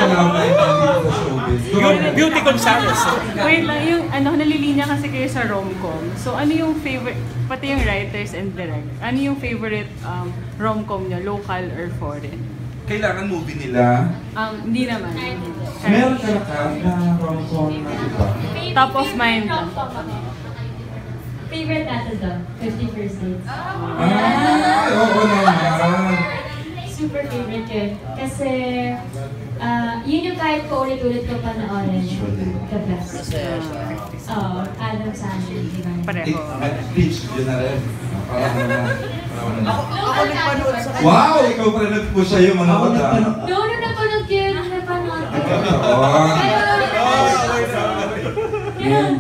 kalamay dito sa showbiz. Beauty Gonzales. Wait lang, yung nalilinya kasi kayo sa rom-com. So ano yung favorite, pati yung writers and direct, ano yung favorite rom-com nyo, local or foreign? Kailangan movie nila. Hindi naman. Meron ka na rom-com na iba? Top of mind. Favorite natin daw, 50 First Dates. Oo naman. Super favorite yun. Kasi, yun yung kahit paulit-ulit ko panoorin. The best. Adam Sandler, di ba? Pareho. Beach, yun na rin. Parang naman. Ako nagpanood sa kanya. Wow! Ikaw pa rin nag-push sa'yo, mga bata. No, napanood ko yun. Napanood ko.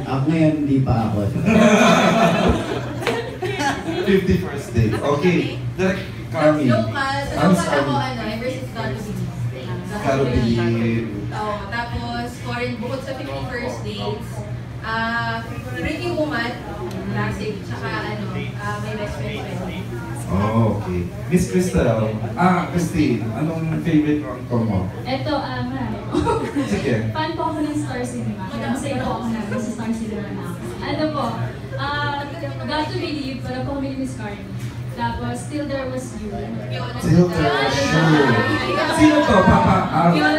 Ako ngayon, hindi pa ako. 50 First Dates. Okay. Direct Carmi. Local ako, ever since Gotta Believe. Tapos, foreign, bukod sa 50 First Dates, Pretty Woman, classic, tsaka My Best Friend. Oh, okay. Miss Crystal. Christine, anong favorite rom-com mo? Ito, Sige. fan po ako ng Star Cinema. Kaya masaya po ako namin sa Star Cinema na ako. Ano po, Got to Believe, para po kami ni Miss Carmi. Tapos, Still There Was You. Still There Was You. Sino to? Papa?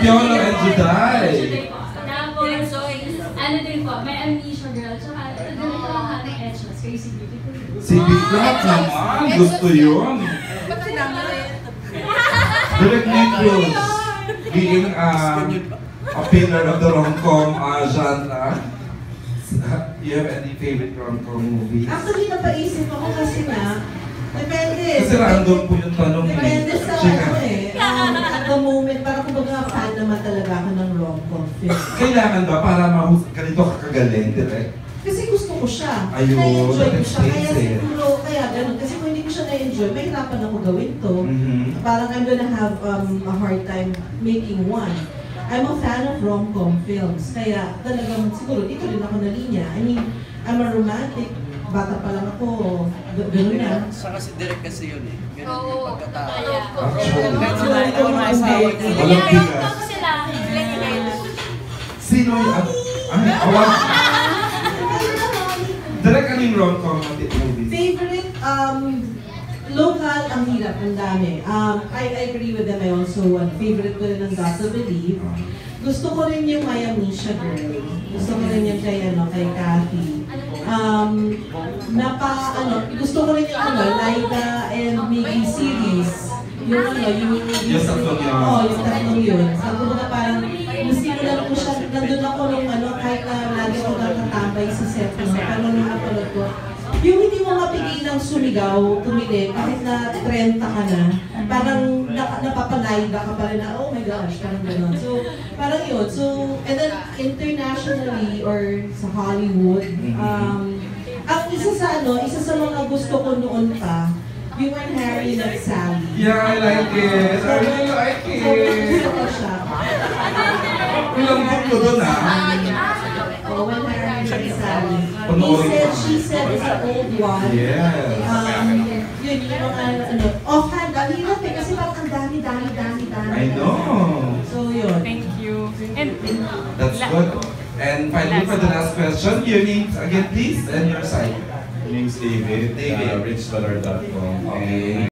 Piolo and Juday. Tapos, ano din po, may Amnesia Girl. Tsaka, ito din po ang ating Edgemans, Crazy Beautiful. Si Big Black naman. Gusto yun. Direct Nichols. Being a pillar of the rom-com genre. You have any favorite rom-com movies? Actually, napaisip ako kasi depende. Kasi random po yung tanong. Depende sa at the moment, parang kumbaga fan naman talaga ako ng rom-com film. Kailangan ba para ganito kakagaling, direct? Kasi gusto ko siya. Ayun, Na-enjoy ko siya. Kaya that's it. siguro, kaya ganun. Kasi kung hindi ko siya na-enjoy, may hirapan ako gawin to. Parang I'm gonna have a hard time making one. I'm a fan of rom-com films. Kaya talagang siguro dito rin ako na linya. I mean, I'm a romantic. Bata pa lang ako. Gano'n na. Sa kasi direct kasi yun eh. Ganun yung pagkatao. Actually. Walang bigas. sila. Sino yung... Awan. Direct anong rom-com movies? Favorite, local, ang hirap, ang dami. I agree with them. I also, favorite ko rin ang Got to Believe. Gusto ko rin yung My Amnesia Girl. Gusto ko rin yung kay Kathy. Gusto ko rin yung Laika and Miggy series. Yung Yung tatlong yun. yung tatlong yun. Sabi ko na parang, nasimulan ko siya, nandun ako nung kahit na lagi ako nakatambay sa set, pero nung napanood ko, yung hindi mo mapigilang sumigaw, tumili, kahit na 30 ka na, parang napapalayda ka pa rin na, oh my gosh, parang gano'n. So, parang yun. So, and then internationally or sa Hollywood, ang isa sa mga gusto ko noon pa, yung When Harry Met Sally. Yeah, I like it. I really like So, gusto ko it. siya. Ilang book ko doon Oh, When Harry Met Sally. Panoorin ko. She said it's an old one. Yes. Yun yung mga offhand, ang hirap kasi parang ang dami. I know. So yun. Thank you. And That's good. And finally, for the last question, your names again, please, and your site. My name's David. David. Richdollar.com. Okay.